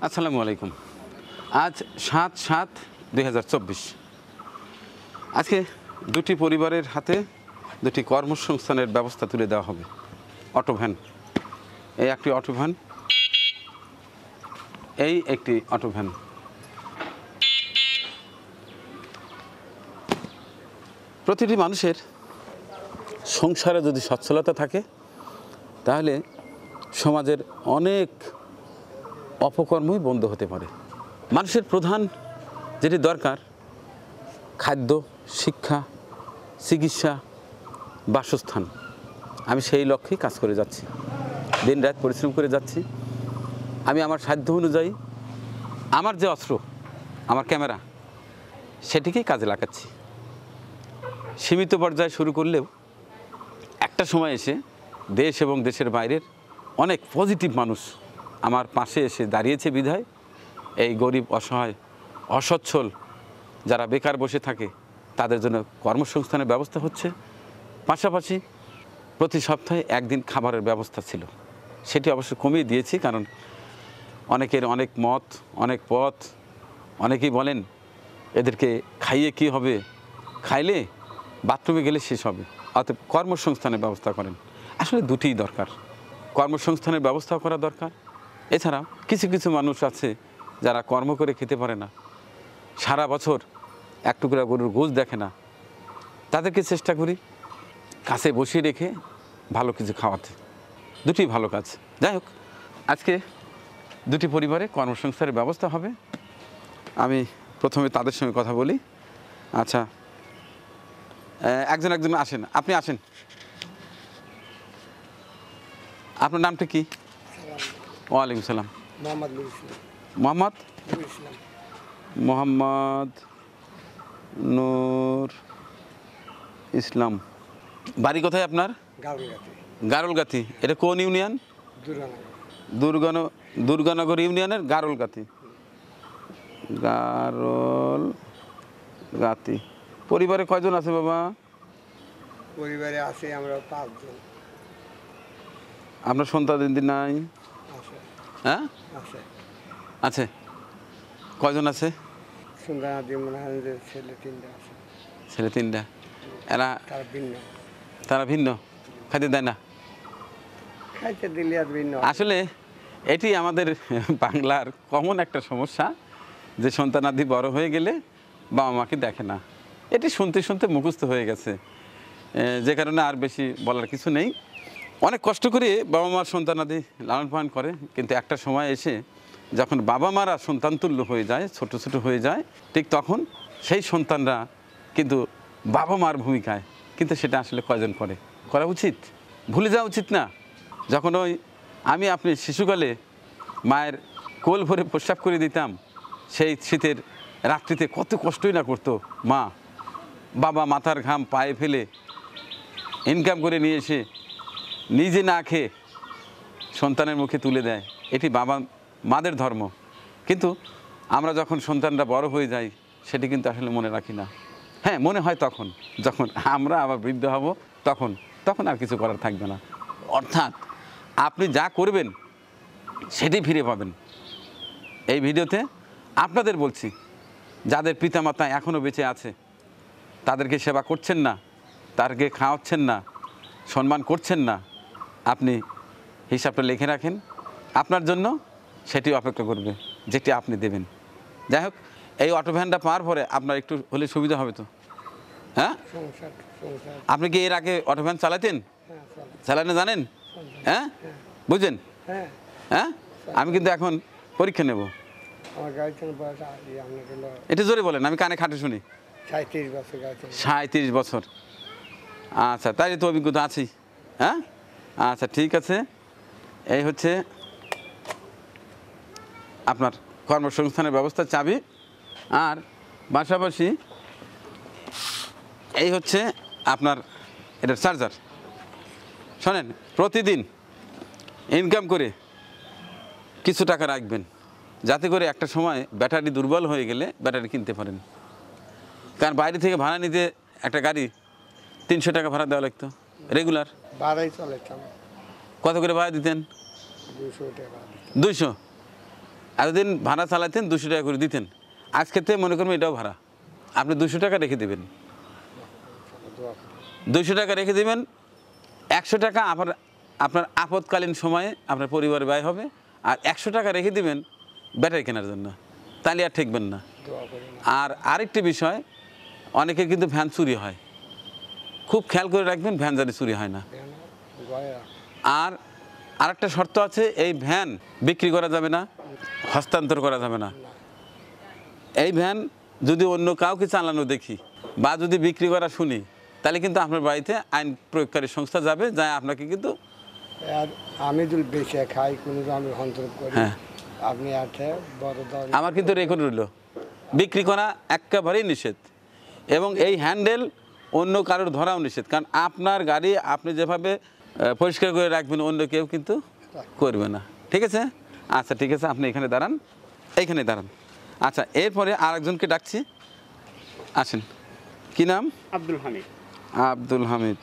আসসালামু আলাইকুম। আজ ৭/৭/২০২৪। আজকে দুটি পরিবারের হাতে দুটি কর্মসংস্থানের ব্যবস্থা তুলে দেওয়া হবে। অটো ভ্যান, এই একটি অটো ভ্যান, এই একটি অটো ভ্যান। প্রতিটি মানুষের সংসারে যদি সচ্ছলতা থাকে তাহলে সমাজের অনেক অপকর্মই বন্ধ হতে পারে। মানুষের প্রধান যেটি দরকার, খাদ্য, শিক্ষা, চিকিৎসা, বাসস্থান। আমি সেই লক্ষ্যেই কাজ করে যাচ্ছি, দিন রাত পরিশ্রম করে যাচ্ছি। আমি আমার সাধ্য অনুযায়ী আমার যে অস্ত্র, আমার ক্যামেরা, সেটিকেই কাজে লাগাচ্ছি। সীমিত পর্যায়ে শুরু করলেও একটা সময় এসে দেশ এবং দেশের বাইরের অনেক পজিটিভ মানুষ আমার পাশে এসে দাঁড়িয়েছে বিধায় এই গরিব, অসহায়, অসচ্ছল যারা বেকার বসে থাকে তাদের জন্য কর্মসংস্থানের ব্যবস্থা হচ্ছে। পাশাপাশি প্রতি সপ্তাহে একদিন খাবারের ব্যবস্থা ছিল, সেটি অবশ্য কমিয়ে দিয়েছি, কারণ অনেকের অনেক মত, অনেক পথ। অনেকেই বলেন এদেরকে খাইয়ে কি হবে, খাইলে বাথরুমে গেলে শেষ হবে। অতএব কর্মসংস্থানের ব্যবস্থা করেন। আসলে দুটিই দরকার, কর্মসংস্থানের ব্যবস্থাও করা দরকার। এছাড়াও কিছু কিছু মানুষ আছে যারা কর্ম করে খেতে পারে না, সারা বছর এক টুকরা গরুর গোশ দেখে না, তাদেরকে চেষ্টা করি কাছে বসিয়ে রেখে ভালো কিছু খাওয়াতে। দুটি ভালো কাজ। যাই হোক, আজকে দুটি পরিবারে কর্মসংস্থানের ব্যবস্থা হবে। আমি প্রথমে তাদের সঙ্গে কথা বলি। আচ্ছা, একজন একজন আসেন, আপনি আসেন। আপনার নামটা কি? ওয়ালাইকুম সালাম। মোহাম্মদ নূর ইসলাম। বাড়ি কোথায় আপনার? গারুলগাতি। এটা কোন ইউনিয়ন? দুর্গানগর ইউনিয়নের গারুলগাতি। গারুলগাতি। পরিবারে কয়জন আছে বাবা? পরিবারে আছে আমরা 5 জন। আপনার সন্তান নাই? হ্যাঁ আছে। কয়জন আছে? ছেলে 3টা। এরা তারা ভিন্ন, খাইতে দেয় না? খাইতে দিলে আর ভিন্ন। আসলে এটি আমাদের বাংলার কমন একটা সমস্যা, যে সন্তানাদি বড় হয়ে গেলে বাবা মাকে দেখে না। এটি শুনতে শুনতে মুখস্থ হয়ে গেছে, যে কারণে আর বেশি বলার কিছু নেই। অনেক কষ্ট করে বাবা মার সন্তানাদি লালন পালন করে, কিন্তু একটা সময় এসে যখন বাবা মারা সন্তানতুল্য হয়ে যায়, ছোট ছোট হয়ে যায়, ঠিক তখন সেই সন্তানরা কিন্তু বাবা মার ভূমিকায়, কিন্তু সেটা আসলে কয়জন করা উচিত? ভুলে যাওয়া উচিত না। যখন ওই আমি আপনি শিশুকালে মায়ের কোল ভরে প্রস্রাব করে দিতাম, সেই শীতের রাত্রিতে কত কষ্টই না করতো মা। বাবা মাথার ঘাম পায়ে ফেলে ইনকাম করে নিয়ে এসে নিজে না খেয়ে সন্তানের মুখে তুলে দেয়। এটি বাবা মাদের ধর্ম। কিন্তু আমরা যখন সন্তানরা বড় হয়ে যাই, সেটি কিন্তু আসলে মনে রাখি না। হ্যাঁ, মনে হয় তখন, যখন আমরা আবার বৃদ্ধ হব, তখন আর কিছু করার থাকবে না। অর্থাৎ আপনি যা করবেন সেটি ফিরে পাবেন। এই ভিডিওতে আপনাদের বলছি, যাদের পিতামাতা এখনও বেঁচে আছে, তাদেরকে সেবা করছেন না, তাদেরকে খাওয়াচ্ছেন না, সম্মান করছেন না, আপনি হিসাবটা লিখে রাখেন। আপনার জন্য সেটি অপেক্ষা করবে, যেটি আপনি দেবেন। যাই হোক, এই অটো ভ্যানটা পাওয়ার পরে আপনার একটু হলে সুবিধা হবে তো। হ্যাঁ, আপনি কি এর আগে অটো ভ্যান চালাতেন? চালানো জানেন? হ্যাঁ, বুঝছেন? হ্যাঁ, আমি কিন্তু এখন পরীক্ষা নেব। এটা জোরে বলেন, আমি কানে খাটে শুনি। 37 বছর। আচ্ছা, তাই তো অভিজ্ঞতা আছি। হ্যাঁ, আচ্ছা, ঠিক আছে। এই হচ্ছে আপনার কর্মসংস্থানের ব্যবস্থার চাবি। আর পাশাপাশি এই হচ্ছে আপনার এটার চার্জার। শোনেন, প্রতিদিন ইনকাম করে কিছু টাকা রাখবেন, যাতে করে একটা সময় ব্যাটারি দুর্বল হয়ে গেলে ব্যাটারি কিনতে পারেন। কারণ বাইরে থেকে ভাড়া নিতে একটা গাড়ি 300 টাকা ভাড়া দেওয়া লাগতো রেগুলার। ভাড়াই চলেতাম। কত করে ভাড়া দিতেন? 200 টাকা। 200। এতদিন ভাড়া চালাতেন 200 টাকা করে দিতেন, আজকে থেকে মনে করুন এটাও ভাড়া, আপনি 200 টাকা রেখে দেবেন, 200 টাকা রেখে দেবেন, 100 টাকা আপনার আপৎকালীন সময়ে আপনার পরিবার ব্যয় হবে, আর 100 টাকা রেখে দিবেন ব্যাটারি কেনার জন্য, তাহলে আর ঠেকবেন না। আর আরেকটি বিষয়, অনেকের কিন্তু ভ্যান চুরি হয়, খুব খেয়াল করে রাখবেন ভ্যান জানি চুরি হয় না। আর আরেকটা শর্ত আছে, এই ভ্যান বিক্রি করা যাবে না, হস্তান্তর করা যাবে না। এই ভ্যান যদি অন্য কাউকে চালানো দেখি বা যদি বিক্রি করা শুনি, তাহলে কিন্তু আপনার বাড়িতে আইন প্রয়োগকারী সংস্থা যাবে, যায় আপনাকে কিন্তু আর আমি যদি বেশি খাই কোনো আমি হন্তর করি, হ্যাঁ আপনি আছে বড় দাম। আমার কিন্তু রেকর্ড রইল, বিক্রি করা একেবারেই নিষেধ, এবং এই হ্যান্ডেল অন্য কারোর ধরাও নিষেধ, কারণ আপনার গাড়ি আপনি যেভাবে পরিষ্কার করে রাখবেন অন্য কেউ কিন্তু করবে না। ঠিক আছে? আচ্ছা ঠিক আছে, আপনি এখানে দাঁড়ান, এইখানে দাঁড়ান। আচ্ছা, এরপরে আরেকজনকে ডাকছি, আসেন। কি নাম? আব্দুল হামিদ। আব্দুল হামিদ,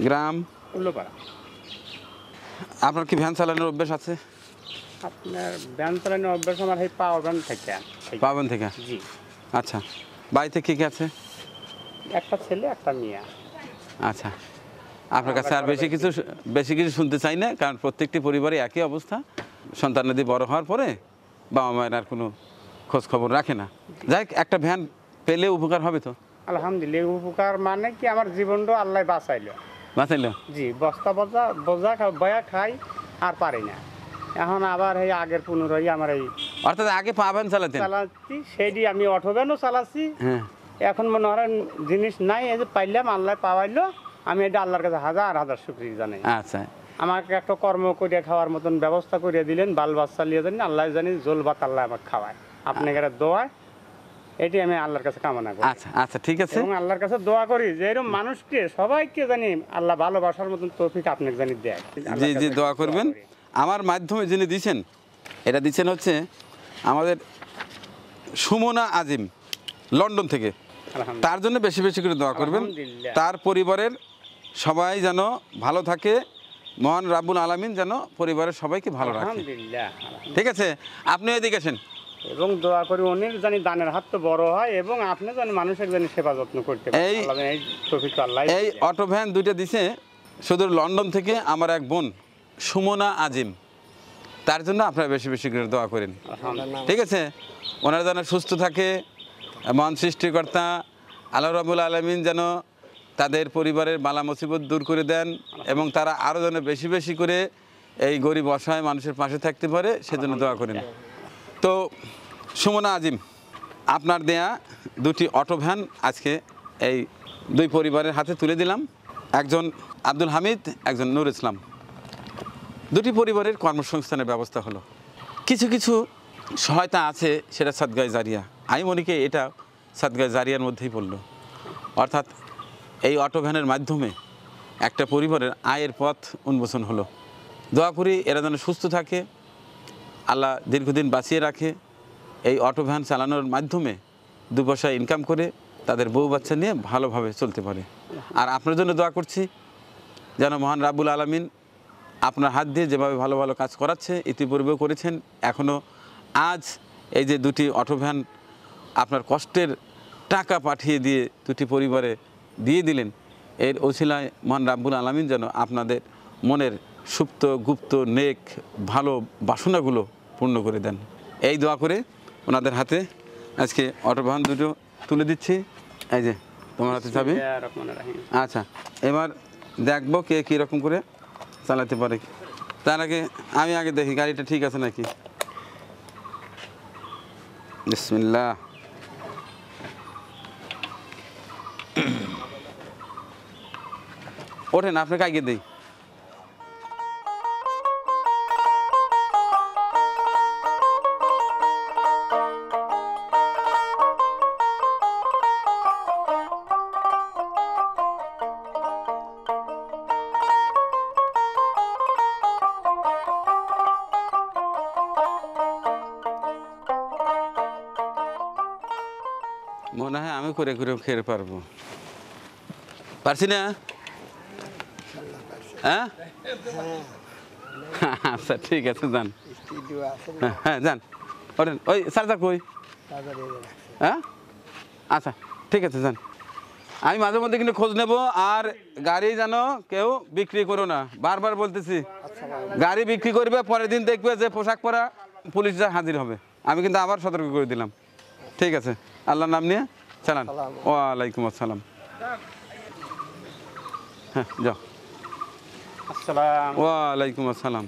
গ্রাম উল্লোপাড়া। আপনার কি ভ্যান চালানোর অভ্যাস আছে? আপনার ভ্যান চালানোর অভ্যাস আমার এই পাওয়ার ভ্যান থেকে। পাবেন থেকে? জি। আচ্ছা, বাড়িতে কে কে আছে? একটা ছেলে একটা মেয়ে। আচ্ছা, আপনার কাছে আর বেশি কিছু শুনতে চাই না, কারণ প্রত্যেকটি পরিবারে একই অবস্থা, সন্তানাদি বড় হওয়ার পরে বাবা মায়ের আর কোনো খোঁজ খবর রাখে না। যাই হোক, একটা ভ্যান পেলে উপকার হবে তো? আলহামদুলিল্লাহ, উপকার মানে কি আমার জীবনটা আল্লাহ বাঁচাইলো। বাঁচাইল? জি, বস্তা বোঝা বয়া খাই আর পারি না, এখন আবার এই আগের পুনরায় আমার এই অর্থাৎ আগে পা ভ্যান চালাতেন? চালাচ্ছি, সেইটি আমি অটো ভ্যানও চালাচ্ছি। হ্যাঁ। এখন মনে হয় জিনিস নাই, এই যে পাইলাম, আল্লাহ পাওয়াইলো, আমি এটা আল্লাহর কাছে হাজার হাজার শুকরিয়া জানাই। আচ্ছা, আমাকে একটা কর্ম করে খাওয়ার মতন ব্যবস্থা করে দিলেন, বাল বাচ্চা নিয়ে জানি, আল্লাহ জানি জোল ভাত আল্লাহ আমাকে খাওয়ায়, আপনার দোয়ায়, এটি আমি আল্লাহর কাছে কামনা করি। আচ্ছা আচ্ছা, ঠিক আছে। এবং আল্লাহর কাছে দোয়া করি যে এরকম মানুষকে সবাইকে জানি আল্লাহ ভালোবাসার মতন তৌফিক আপনাকে জানি দেয়। জি জি, দোয়া করবেন। আমার মাধ্যমে যিনি দিচ্ছেন, এটা দিচ্ছেন হচ্ছে আমাদের সুমনা আজিম, লন্ডন থেকে। তার জন্য বেশি বেশি করে দোয়া করবেন, আলহামদুলিল্লাহ। তার পরিবারের সবাই যেন ভালো থাকে, মহান রাব্বুল আলামিন যেন পরিবারের সবাইকে ভালো রাখে। আলহামদুলিল্লাহ। ঠিক আছে, আপনি এদিকে আসেন। এবং দোয়া করি অনেক জানি দানের হাত তো বড় হয়, এবং আপনি জানি মানুষের জানি সেবা যত্ন করতে পারেন। আল্লাহ জানি এই তৌফিক তো আল্লাহ। এই অটো ভ্যান দুইটা দিছে শুধু লন্ডন থেকে আমার এক বোন সুমনা আজিম, তার জন্য আপনারা বেশি বেশি করে দোয়া করেন। ঠিক আছে? ওনারা যেন সুস্থ থাকে, মহান সৃষ্টিকর্তা আল্লাহ রাব্বুল আলামিন যেন তাদের পরিবারের বালা মুসিবত দূর করে দেন, এবং তারা আরও যেন বেশি বেশি করে এই গরিব অসহায় মানুষের পাশে থাকতে পারে, সেজন্য দোয়া করেন। তো সুমনা আজিম, আপনার দেয়া দুটি অটো ভ্যান আজকে এই দুই পরিবারের হাতে তুলে দিলাম, একজন আব্দুল হামিদ, একজন নূর ইসলাম। দুটি পরিবারের কর্মসংস্থানের ব্যবস্থা হলো। কিছু কিছু সহায়তা আছে, সেটা সাদগায়ে জারিয়া, আমি মনে করি এটা সাদগায়ে জারিয়ার মধ্যেই পড়লো। অর্থাৎ এই অটো ভ্যানের মাধ্যমে একটা পরিবারের আয়ের পথ উন্মোচন হলো। দোয়া করি এরা যেন সুস্থ থাকে, আল্লাহ দীর্ঘদিন বাঁচিয়ে রাখে, এই অটো ভ্যান চালানোর মাধ্যমে দু পয়সা ইনকাম করে তাদের বউ বাচ্চা নিয়ে ভালোভাবে চলতে পারে। আর আপনার জন্য দোয়া করছি যেন মহান রাব্বুল আলামিন আপনার হাত দিয়ে যেভাবে ভালো ভালো কাজ করাচ্ছে, ইতিপূর্বেও করেছেন, এখনও আজ এই যে দুটি অটো ভ্যান আপনার কষ্টের টাকা পাঠিয়ে দিয়ে দুটি পরিবারে দিয়ে দিলেন, এর ওসিলায় মহান রাব্বুল আলামিন যেন আপনাদের মনের সুপ্ত গুপ্ত নেক ভালো বাসনাগুলো পূর্ণ করে দেন, এই দোয়া করে ওনাদের হাতে আজকে অটো ভ্যান দুটো তুলে দিচ্ছি। এই যে তোমার হাতে চাবি। আচ্ছা, এবার দেখবো কে কীরকম করে চালাতে পারে। তার আগে আমি আগে দেখি গাড়িটা ঠিক আছে নাকি। বিসমিল্লাহ। ওঠেন, আপনাকে আগে দিই। মনে হয় আমি করে করে খেতে পারবো, পারছি না? হ্যাঁ, আচ্ছা ঠিক আছে যান। স্টুডিও আছে না হ্যাঁ যান। ওরেন ওই চার্জার কই? তাদের এই রাখছে। হ্যাঁ আচ্ছা ঠিক আছে যান। আমি মাঝে মধ্যে কিন্তু খোঁজ নেব, আর গাড়ি যেন কেউ বিক্রি করো না, বারবার বলতেছি। আচ্ছা ভাই গাড়ি বিক্রি করবে, পরের দিন দেখবে যে পোশাক পরা পুলিশরা হাজির হবে। আমি কিন্তু আবার সতর্ক করে দিলাম। ঠিক আছে, আল্লাহর নাম নিয়ে চালান। সালাম। ওয়ালাইকুম আসসালাম। হ্যাঁ যাও। আসসালাম। ওয়ালাইকুম আসসালাম।